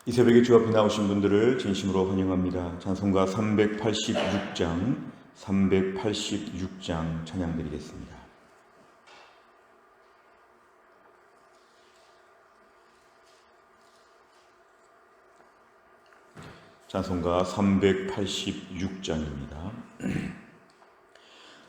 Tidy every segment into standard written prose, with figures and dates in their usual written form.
이 새벽에 주 앞에 나오신 분들을 진심으로 환영합니다. 찬송가 386장 찬양 드리겠습니다. 찬송가 386장입니다.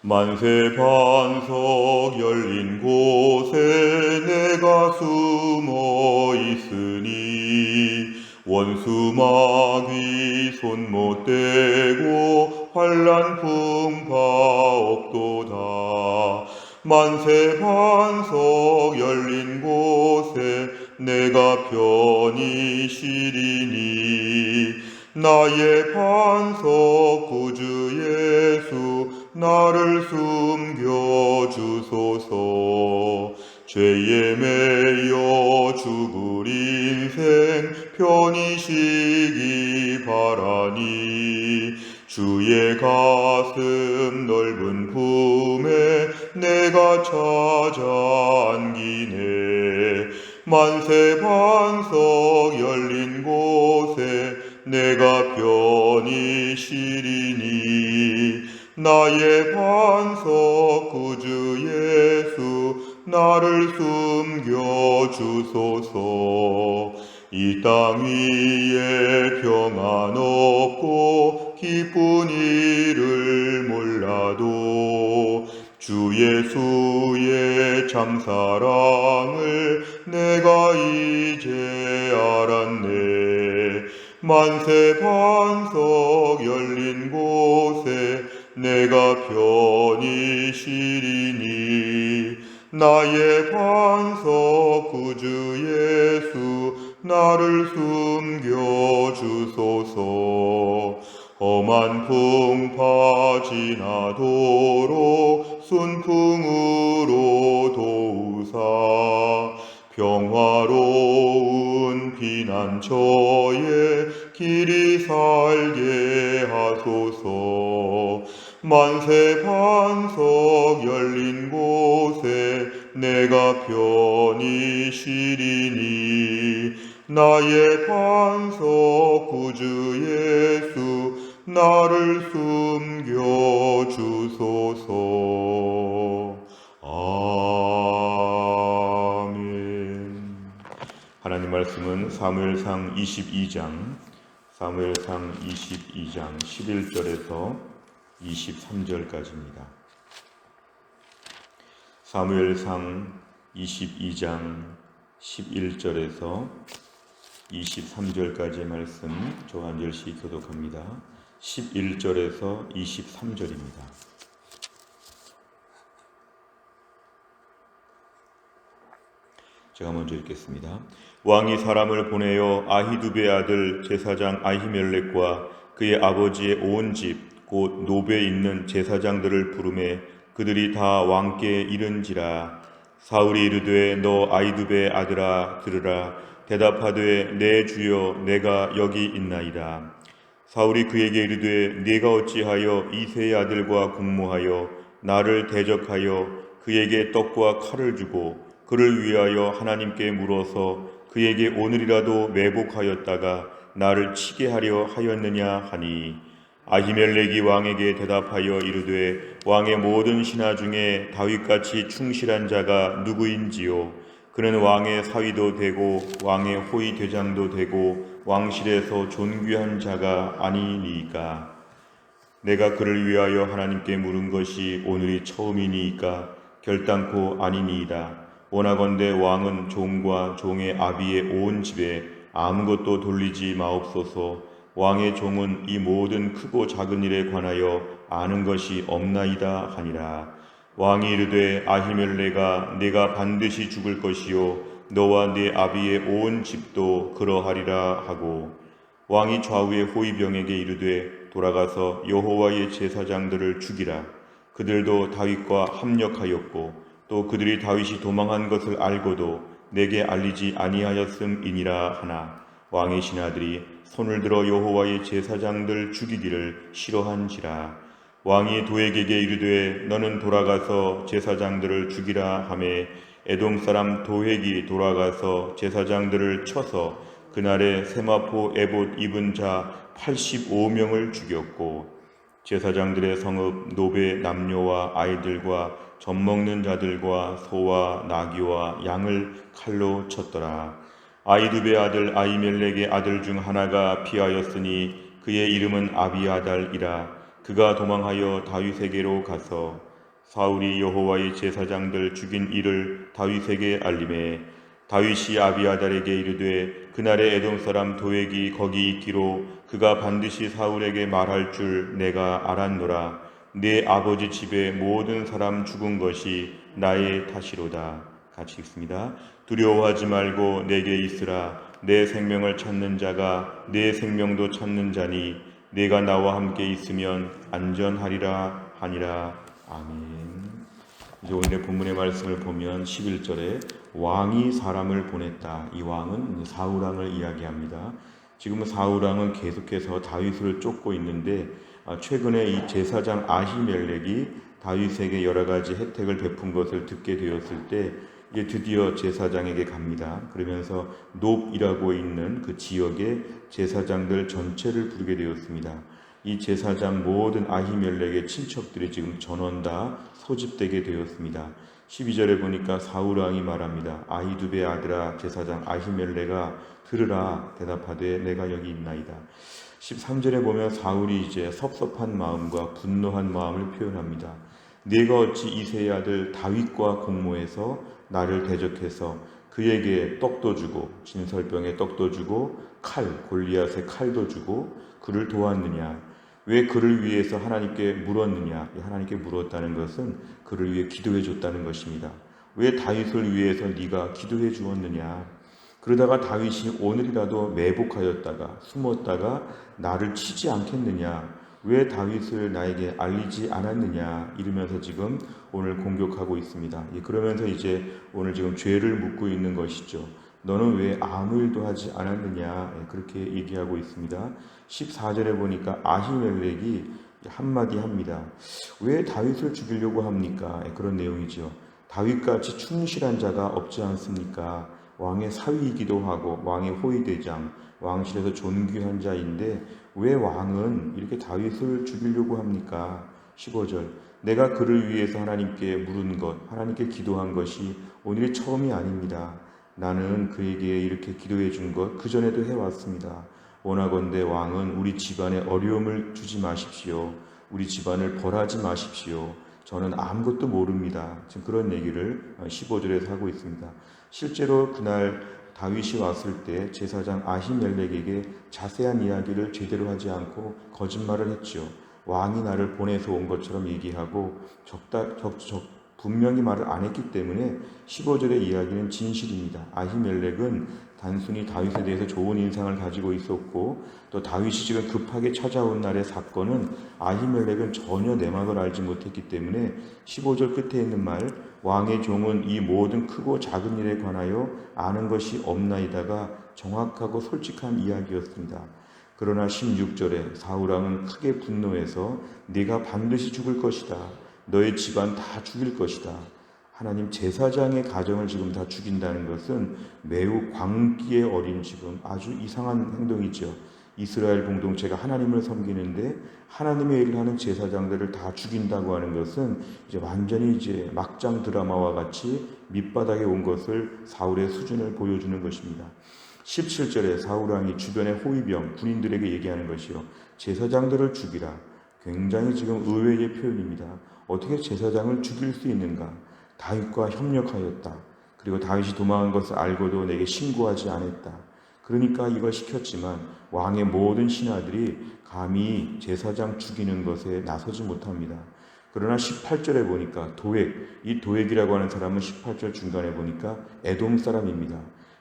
만세 반석 열린 곳에 내가 숨어 있으니 원수 마귀 손 못 대고 환난 풍파 없도다. 만세 반석 열린 곳에 내가 편히 쉬리니 나의 반석 구주 예수 나를 숨겨주소서. 죄에 매여 죽을 인생 편히 쉬기 바라니 주의 가슴 넓은 품에 내가 찾아 안기네. 만세 반석 열린 곳에 내가 편히 쉬리니 나의 반석 구주 예수 나를 숨겨주소서. 이 땅 위에 평안 없고 기쁜 일을 몰라도 주 예수의 참사랑을 내가 이제 알았네. 만세 반석 열린 곳에 내가 편히 쉬리니 나의 반석 구주 예수 나를 숨겨주소서. 험한 풍파 지나도록 순풍으로 도우사 평화로운 피난처에 길이 살게 하소서. 만세 반석 열린 곳에 내가 편히 쉬리니 나의 반석 구주 예수 나를 숨겨주소서. 아멘. 하나님 말씀은 사무엘상 22장 11절에서 23절까지입니다. 사무엘상 22장 11절에서 23절까지의 말씀 저 한 절씩 교독합니다. 11절에서 23절입니다. 제가 먼저 읽겠습니다. 왕이 사람을 보내어 아히두베의 아들 제사장 아히멜렉과 그의 아버지의 온 집 곧 노베에 있는 제사장들을 부르매 그들이 다 왕께 이른지라. 사울이 이르되 너 아히두베의 아들아 들으라. 대답하되 내 주여 내가 여기 있나이다. 사울이 그에게 이르되 네가 어찌하여 이새의 아들과 공모하여 나를 대적하여 그에게 떡과 칼을 주고 그를 위하여 하나님께 물어서 그에게 오늘이라도 매복하였다가 나를 치게 하려 하였느냐 하니 아히멜렉이 왕에게 대답하여 이르되 왕의 모든 신하 중에 다윗같이 충실한 자가 누구인지요. 그는 왕의 사위도 되고 왕의 호위 대장도 되고 왕실에서 존귀한 자가 아니니이까. 내가 그를 위하여 하나님께 물은 것이 오늘이 처음이니이까 결단코 아니니이다. 원하건대 왕은 종과 종의 아비의 온 집에 아무것도 돌리지 마옵소서. 왕의 종은 이 모든 크고 작은 일에 관하여 아는 것이 없나이다 하니라. 왕이 이르되 아히멜렉아 네가 반드시 죽을 것이요 너와 네 아비의 온 집도 그러하리라 하고 왕이 좌우의 호위병에게 이르되 돌아가서 여호와의 제사장들을 죽이라. 그들도 다윗과 합력하였고 또 그들이 다윗이 도망한 것을 알고도 내게 알리지 아니하였음이니라 하나 왕의 신하들이 손을 들어 여호와의 제사장들 죽이기를 싫어한지라. 왕이 도액에게 이르되 너는 돌아가서 제사장들을 죽이라 하매 에돔 사람 도액이 돌아가서 제사장들을 쳐서 그날에 세마포 에봇 입은 자 85명을 죽였고 제사장들의 성읍 노베 남녀와 아이들과 젖먹는 자들과 소와 나귀와 양을 칼로 쳤더라. 아히두베 아들 아히멜렉의 아들 중 하나가 피하였으니 그의 이름은 아비아달이라. 그가 도망하여 다윗에게로 가서 사울이 여호와의 제사장들 죽인 일을 다윗에게 알림해 다윗이 아비아달에게 이르되 그날에 에돔 사람 도액이 거기 있기로 그가 반드시 사울에게 말할 줄 내가 알았노라. 내 아버지 집의 모든 사람 죽은 것이 나의 탓이로다. 같이 읽습니다. 두려워하지 말고 내게 있으라. 내 생명을 찾는 자가 내 생명도 찾는 자니 내가 나와 함께 있으면 안전하리라 하니라. 아멘. 이제 오늘의 본문의 말씀을 보면 11절에 왕이 사람을 보냈다. 이 왕은 사울왕을 이야기합니다. 지금 사울왕은 계속해서 다윗을 쫓고 있는데 최근에 이 제사장 아히멜렉이 다윗에게 여러 가지 혜택을 베푼 것을 듣게 되었을 때 이제 드디어 제사장에게 갑니다. 그러면서 놉이라고 있는 그 지역의 제사장들 전체를 부르게 되었습니다. 이 제사장 모든 아히멜렉의 친척들이 지금 전원 다 소집되게 되었습니다. 12절에 보니까 사울왕이 말합니다. 아히두베 아들아 제사장 아히멜렉아 들으라. 대답하되 내가 여기 있나이다. 13절에 보면 사울이 이제 섭섭한 마음과 분노한 마음을 표현합니다. 네가 어찌 이새의 아들 다윗과 공모해서 나를 대적해서 그에게 떡도 주고 진설병에 떡도 주고 골리앗의 칼도 주고 그를 도왔느냐? 왜 그를 위해서 하나님께 물었느냐? 하나님께 물었다는 것은 그를 위해 기도해 줬다는 것입니다. 왜 다윗을 위해서 네가 기도해 주었느냐? 그러다가 다윗이 오늘이라도 매복하였다가 숨었다가 나를 치지 않겠느냐? 왜 다윗을 나에게 알리지 않았느냐? 이러면서 지금 오늘 공격하고 있습니다. 그러면서 이제 오늘 지금 죄를 묻고 있는 것이죠. 너는 왜 아무 일도 하지 않았느냐? 그렇게 얘기하고 있습니다. 14절에 보니까 아히멜렉이 한마디 합니다. 왜 다윗을 죽이려고 합니까? 그런 내용이죠. 다윗같이 충실한 자가 없지 않습니까? 왕의 사위이기도 하고 왕의 호위대장, 왕실에서 존귀한 자인데 왜 왕은 이렇게 다윗을 죽이려고 합니까? 15절 내가 그를 위해서 하나님께 물은 것, 하나님께 기도한 것이 오늘이 처음이 아닙니다. 나는 그에게 이렇게 기도해 준 것 그전에도 해왔습니다. 원하건대 왕은 우리 집안에 어려움을 주지 마십시오. 우리 집안을 벌하지 마십시오. 저는 아무것도 모릅니다. 지금 그런 얘기를 15절에서 하고 있습니다. 실제로 그날 다윗이 왔을 때 제사장 아히멜렉에게 자세한 이야기를 제대로 하지 않고 거짓말을 했죠. 왕이 나를 보내서 온 것처럼 얘기하고 분명히 말을 안 했기 때문에 15절의 이야기는 진실입니다. 아히멜렉은 단순히 다윗에 대해서 좋은 인상을 가지고 있었고 또 다윗이 지금 급하게 찾아온 날의 사건은 아히멜렉은 전혀 내막을 알지 못했기 때문에 15절 끝에 있는 말 왕의 종은 이 모든 크고 작은 일에 관하여 아는 것이 없나이다가 정확하고 솔직한 이야기였습니다. 그러나 16절에 사울왕은 크게 분노해서 네가 반드시 죽을 것이다. 너의 집안 다 죽일 것이다. 하나님 제사장의 가정을 지금 다 죽인다는 것은 매우 광기에 어린 지금 아주 이상한 행동이죠. 이스라엘 공동체가 하나님을 섬기는데 하나님의 일을 하는 제사장들을 다 죽인다고 하는 것은 이제 완전히 이제 막장 드라마와 같이 밑바닥에 온 것을 사울의 수준을 보여주는 것입니다. 17절에 사울왕이 주변의 호위병 군인들에게 얘기하는 것이요. 제사장들을 죽이라. 굉장히 지금 의외의 표현입니다. 어떻게 제사장을 죽일 수 있는가? 다윗과 협력하였다. 그리고 다윗이 도망한 것을 알고도 내게 신고하지 않았다. 그러니까 이걸 시켰지만 왕의 모든 신하들이 감히 제사장 죽이는 것에 나서지 못합니다. 그러나 18절에 보니까 이 도액이라고 하는 사람은 18절 중간에 보니까 에돔 사람입니다.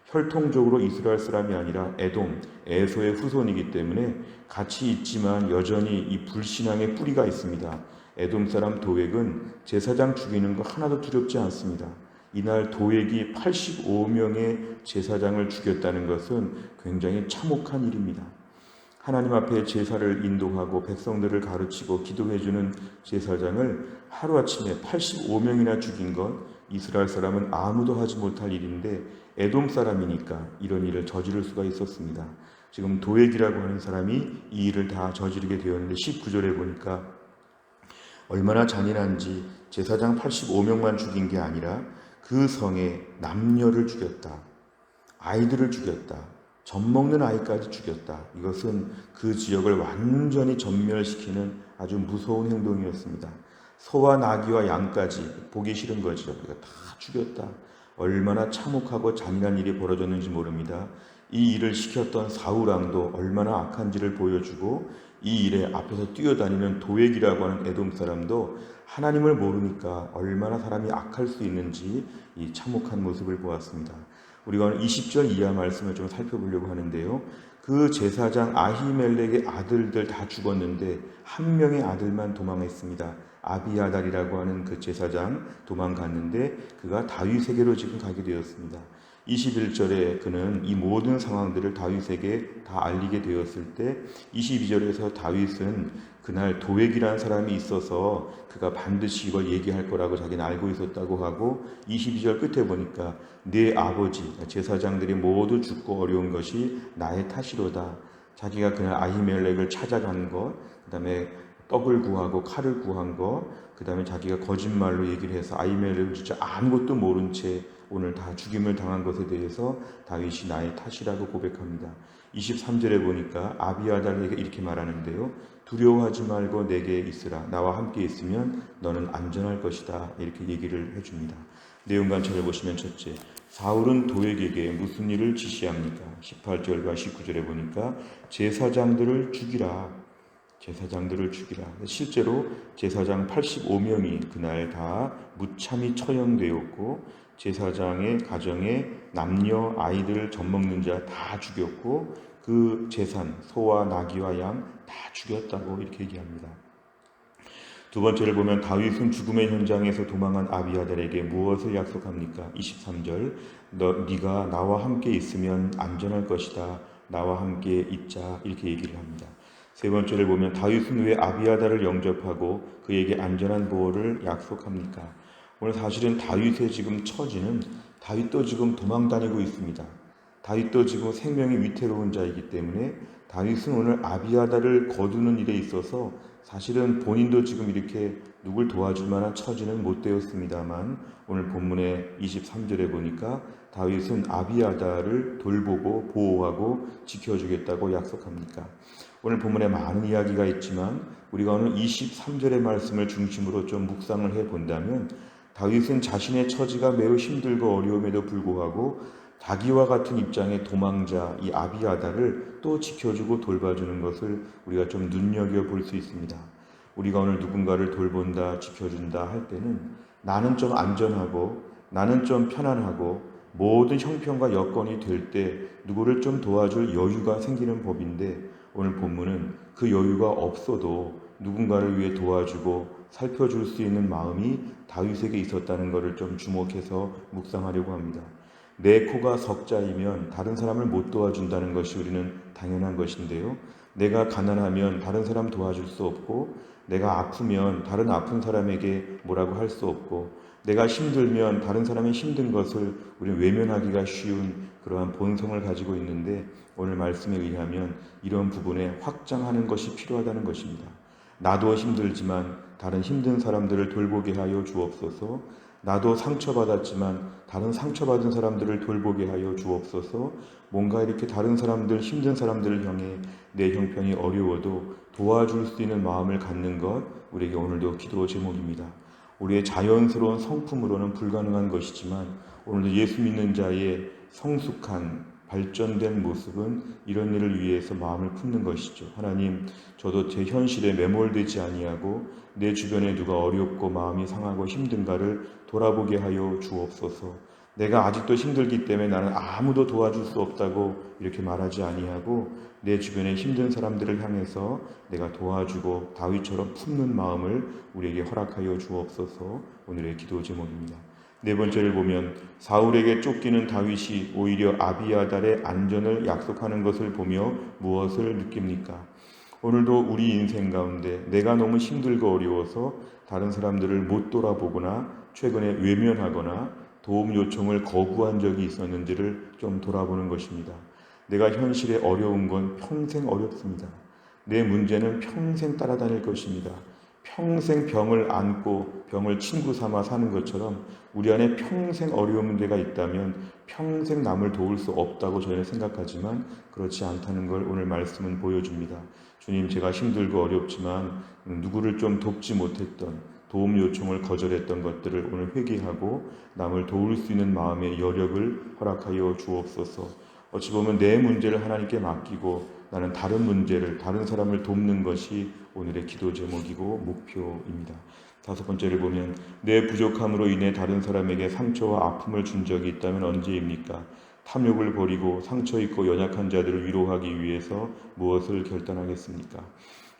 혈통적으로 이스라엘 사람이 아니라 에돔, 에소의 후손이기 때문에 같이 있지만 여전히 이 불신앙의 뿌리가 있습니다. 에돔 사람 도액은 제사장 죽이는 거 하나도 두렵지 않습니다. 이날 도액이 85명의 제사장을 죽였다는 것은 굉장히 참혹한 일입니다. 하나님 앞에 제사를 인도하고 백성들을 가르치고 기도해주는 제사장을 하루아침에 85명이나 죽인 것, 이스라엘 사람은 아무도 하지 못할 일인데 에돔 사람이니까 이런 일을 저지를 수가 있었습니다. 지금 도액이라고 하는 사람이 이 일을 다 저지르게 되었는데 19절에 보니까 얼마나 잔인한지 제사장 85명만 죽인 게 아니라 그 성에 남녀를 죽였다. 아이들을 죽였다. 젖 먹는 아이까지 죽였다. 이것은 그 지역을 완전히 전멸시키는 아주 무서운 행동이었습니다. 소와 나귀와 양까지 보기 싫은 거죠. 다 죽였다. 얼마나 참혹하고 잔인한 일이 벌어졌는지 모릅니다. 이 일을 시켰던 사울왕도 얼마나 악한지를 보여주고 이 일에 앞에서 뛰어다니는 도액이라고 하는 에돔 사람도 하나님을 모르니까 얼마나 사람이 악할 수 있는지 이 참혹한 모습을 보았습니다. 우리가 오늘 20절 이하 말씀을 좀 살펴보려고 하는데요. 그 제사장 아히멜렉의 아들들 다 죽었는데 한 명의 아들만 도망했습니다. 아비아달이라고 하는 그 제사장 도망갔는데 그가 다윗에게로 지금 가게 되었습니다. 21절에 그는 이 모든 상황들을 다윗에게 다 알리게 되었을 때 22절에서 다윗은 그날 도액이라는 사람이 있어서 그가 반드시 이걸 얘기할 거라고 자기는 알고 있었다고 하고 22절 끝에 보니까 내 아버지 제사장들이 모두 죽고 어려운 것이 나의 탓이로다. 자기가 그날 아히멜렉을 찾아간 것, 그 다음에 떡을 구하고 칼을 구한 것, 그 다음에 자기가 거짓말로 얘기를 해서 아히멜렉을 진짜 아무것도 모른 채 오늘 다 죽임을 당한 것에 대해서 다윗이 나의 탓이라고 고백합니다. 23절에 보니까 아비아달에게 이렇게 말하는데요. 두려워하지 말고 내게 있으라. 나와 함께 있으면 너는 안전할 것이다. 이렇게 얘기를 해줍니다. 내용만 찾아보시면 첫째, 사울은 도액에게 무슨 일을 지시합니까? 18절과 19절에 보니까 제사장들을 죽이라. 제사장들을 죽이라. 실제로 제사장 85명이 그날 다 무참히 처형되었고 제사장의 가정에 남녀 아이들 젖먹는 자 다 죽였고 그 재산 소와 나귀와 양 다 죽였다고 이렇게 얘기합니다. 두 번째를 보면 다윗은 죽음의 현장에서 도망한 아비아달에게 무엇을 약속합니까? 23절 네가 나와 함께 있으면 안전할 것이다. 나와 함께 있자 이렇게 얘기를 합니다. 세 번째를 보면 다윗은 왜 아비아달을 영접하고 그에게 안전한 보호를 약속합니까? 오늘 사실은 다윗의 지금 처지는 다윗도 지금 도망다니고 있습니다. 다윗도 지금 생명이 위태로운 자이기 때문에 다윗은 오늘 아비아달을 거두는 일에 있어서 사실은 본인도 지금 이렇게 누굴 도와줄 만한 처지는 못 되었습니다만 오늘 본문의 23절에 보니까 다윗은 아비아달을 돌보고 보호하고 지켜주겠다고 약속합니까? 오늘 본문에 많은 이야기가 있지만 우리가 오늘 23절의 말씀을 중심으로 좀 묵상을 해본다면 다윗은 자신의 처지가 매우 힘들고 어려움에도 불구하고 자기와 같은 입장의 도망자 이 아비아달을 또 지켜주고 돌봐주는 것을 우리가 좀 눈여겨볼 수 있습니다. 우리가 오늘 누군가를 돌본다, 지켜준다 할 때는 나는 좀 안전하고 나는 좀 편안하고 모든 형편과 여건이 될 때 누구를 좀 도와줄 여유가 생기는 법인데 오늘 본문은 그 여유가 없어도 누군가를 위해 도와주고 살펴줄 수 있는 마음이 다윗에게 있었다는 것을 좀 주목해서 묵상하려고 합니다. 내 코가 석자이면 다른 사람을 못 도와준다는 것이 우리는 당연한 것인데요. 내가 가난하면 다른 사람 도와줄 수 없고 내가 아프면 다른 아픈 사람에게 뭐라고 할 수 없고 내가 힘들면 다른 사람의 힘든 것을 우리는 외면하기가 쉬운 그러한 본성을 가지고 있는데 오늘 말씀에 의하면 이런 부분에 확장하는 것이 필요하다는 것입니다. 나도 힘들지만 다른 힘든 사람들을 돌보게 하여 주옵소서. 나도 상처받았지만 다른 상처받은 사람들을 돌보게 하여 주옵소서. 뭔가 이렇게 다른 사람들, 힘든 사람들을 향해 내 형편이 어려워도 도와줄 수 있는 마음을 갖는 것 우리에게 오늘도 기도 제목입니다. 우리의 자연스러운 성품으로는 불가능한 것이지만 오늘도 예수 믿는 자의 성숙한 발전된 모습은 이런 일을 위해서 마음을 품는 것이죠. 하나님, 저도 제 현실에 매몰되지 아니하고 내 주변에 누가 어렵고 마음이 상하고 힘든가를 돌아보게 하여 주옵소서. 내가 아직도 힘들기 때문에 나는 아무도 도와줄 수 없다고 이렇게 말하지 아니하고 내 주변에 힘든 사람들을 향해서 내가 도와주고 다윗처럼 품는 마음을 우리에게 허락하여 주옵소서. 오늘의 기도 제목입니다. 네 번째를 보면 사울에게 쫓기는 다윗이 오히려 아비아달의 안전을 약속하는 것을 보며 무엇을 느낍니까? 오늘도 우리 인생 가운데 내가 너무 힘들고 어려워서 다른 사람들을 못 돌아보거나 최근에 외면하거나 도움 요청을 거부한 적이 있었는지를 좀 돌아보는 것입니다. 내가 현실에 어려운 건 평생 어렵습니다. 내 문제는 평생 따라다닐 것입니다. 평생 병을 안고 병을 친구 삼아 사는 것처럼 우리 안에 평생 어려운 문제가 있다면 평생 남을 도울 수 없다고 저희는 생각하지만 그렇지 않다는 걸 오늘 말씀은 보여줍니다. 주님, 제가 힘들고 어렵지만 누구를 좀 돕지 못했던, 도움 요청을 거절했던 것들을 오늘 회개하고 남을 도울 수 있는 마음의 여력을 허락하여 주옵소서. 어찌 보면 내 문제를 하나님께 맡기고 나는 다른 문제를, 다른 사람을 돕는 것이 오늘의 기도 제목이고 목표입니다. 다섯 번째를 보면 내 부족함으로 인해 다른 사람에게 상처와 아픔을 준 적이 있다면 언제입니까? 탐욕을 버리고 상처 있고 연약한 자들을 위로하기 위해서 무엇을 결단하겠습니까?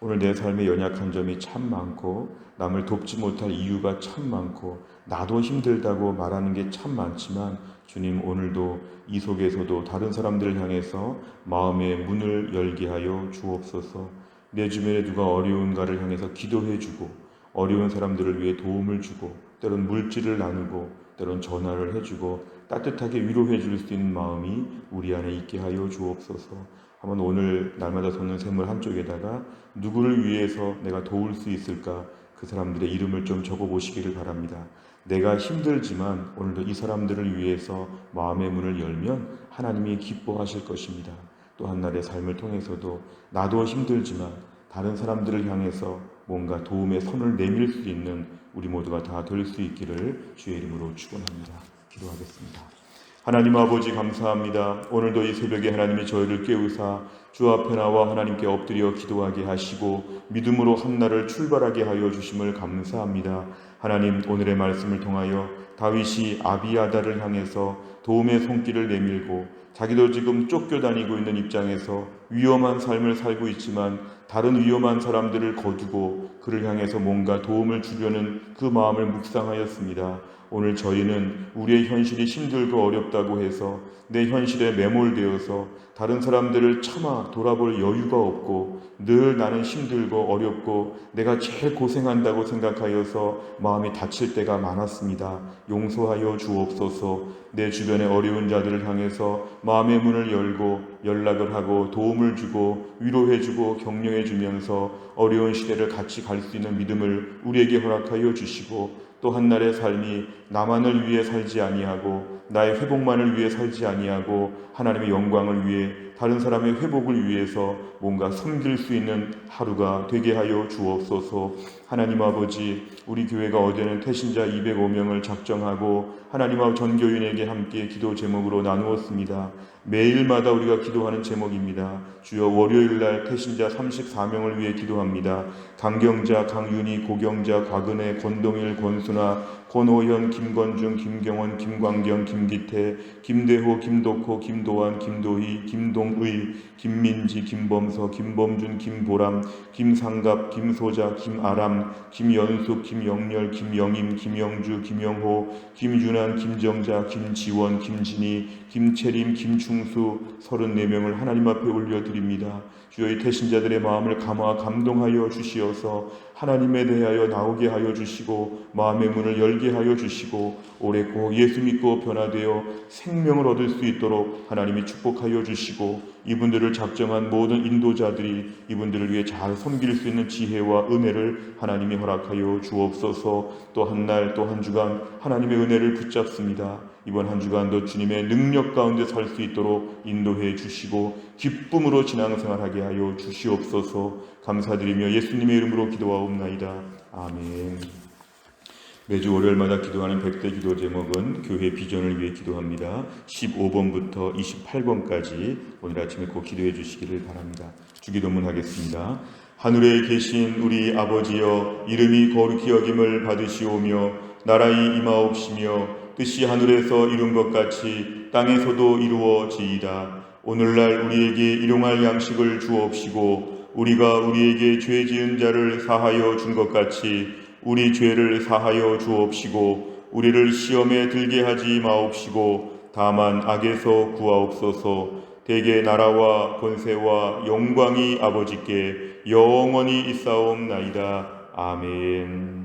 오늘 내 삶에 연약한 점이 참 많고 남을 돕지 못할 이유가 참 많고 나도 힘들다고 말하는 게 참 많지만 주님, 오늘도 이 속에서도 다른 사람들을 향해서 마음의 문을 열게 하여 주옵소서. 내 주변에 누가 어려운가를 향해서 기도해주고 어려운 사람들을 위해 도움을 주고 때론 물질을 나누고 때론 전화를 해주고 따뜻하게 위로해 줄 수 있는 마음이 우리 안에 있게 하여 주옵소서. 한번 오늘 날마다 솟는 샘물 한쪽에다가 누구를 위해서 내가 도울 수 있을까, 그 사람들의 이름을 좀 적어보시기를 바랍니다. 내가 힘들지만 오늘도 이 사람들을 위해서 마음의 문을 열면 하나님이 기뻐하실 것입니다. 또 한날의 삶을 통해서도 나도 힘들지만 다른 사람들을 향해서 뭔가 도움의 손을 내밀 수 있는 우리 모두가 다 될 수 있기를 주의 이름으로 축원합니다. 기도하겠습니다. 하나님 아버지, 감사합니다. 오늘도 이 새벽에 하나님이 저희를 깨우사 주 앞에 나와 하나님께 엎드려 기도하게 하시고 믿음으로 한날을 출발하게 하여 주심을 감사합니다. 하나님, 오늘의 말씀을 통하여 다윗이 아비아달을 향해서 도움의 손길을 내밀고 자기도 지금 쫓겨다니고 있는 입장에서 위험한 삶을 살고 있지만 다른 위험한 사람들을 거두고 그를 향해서 뭔가 도움을 주려는 그 마음을 묵상하였습니다. 오늘 저희는 우리의 현실이 힘들고 어렵다고 해서 내 현실에 매몰되어서 다른 사람들을 차마 돌아볼 여유가 없고 늘 나는 힘들고 어렵고 내가 제일 고생한다고 생각하여서 마음이 다칠 때가 많았습니다. 용서하여 주옵소서. 내 주변의 어려운 자들을 향해서 마음의 문을 열고 연락을 하고 도움을 주고 위로해 주고 격려해 주면서 어려운 시대를 같이 갈 수 있는 믿음을 우리에게 허락하여 주시고 또 한날의 삶이 나만을 위해 살지 아니하고 나의 회복만을 위해 살지 아니하고 하나님의 영광을 위해 다른 사람의 회복을 위해서 뭔가 섬길 수 있는 하루가 되게 하여 주옵소서. 하나님 아버지, 우리 교회가 어제는 태신자 205명을 작정하고 하나님과 전교인에게 함께 기도 제목으로 나누었습니다. 매일마다 우리가 기도하는 제목입니다. 주여, 월요일날 태신자 34명을 위해 기도합니다. 강경자, 강윤희, 고경자, 곽은혜, 권동일, 권순아, 권호현, 김건중, 김경원, 김광경, 김기태, 김대호, 김덕호, 김도환, 김도희, 김동의, 김민지, 김범서, 김범준, 김보람, 김상갑, 김소자, 김아람, 김연숙, 김영렬, 김영임, 김영주, 김영호, 김윤환, 김정자, 김지원, 김진희, 김채림, 김충수 34명을 하나님 앞에 올려드립니다. 주여, 이 태신자들의 마음을 감동하여 주시어서 하나님에 대하여 나오게 하여 주시고 마음의 문을 열게 하여 주시고 올해 꼭 예수 믿고 변화되어 생명을 얻을 수 있도록 하나님이 축복하여 주시고 이분들을 작정한 모든 인도자들이 이분들을 위해 잘 섬길 수 있는 지혜와 은혜를 하나님이 허락하여 주옵소서. 또 한 날 또 한 주간 하나님의 은혜를 붙잡습니다. 이번 한 주간도 주님의 능력 가운데 살 수 있도록 인도해 주시고 기쁨으로 신앙생활하게 하여 주시옵소서. 감사드리며 예수님의 이름으로 기도하옵나이다. 아멘. 매주 월요일마다 기도하는 100대 기도 제목은 교회 비전을 위해 기도합니다. 15번부터 28번까지 오늘 아침에 꼭 기도해 주시기를 바랍니다. 주기도문 하겠습니다. 하늘에 계신 우리 아버지여, 이름이 거룩히 여김을 받으시오며 나라의 임하옵시며 뜻이 하늘에서 이룬 것 같이 땅에서도 이루어지이다. 오늘날 우리에게 일용할 양식을 주옵시고 우리가 우리에게 죄 지은 자를 사하여 준 것 같이 우리 죄를 사하여 주옵시고 우리를 시험에 들게 하지 마옵시고 다만 악에서 구하옵소서. 대개 나라와 권세와 영광이 아버지께 영원히 있사옵나이다. 아멘.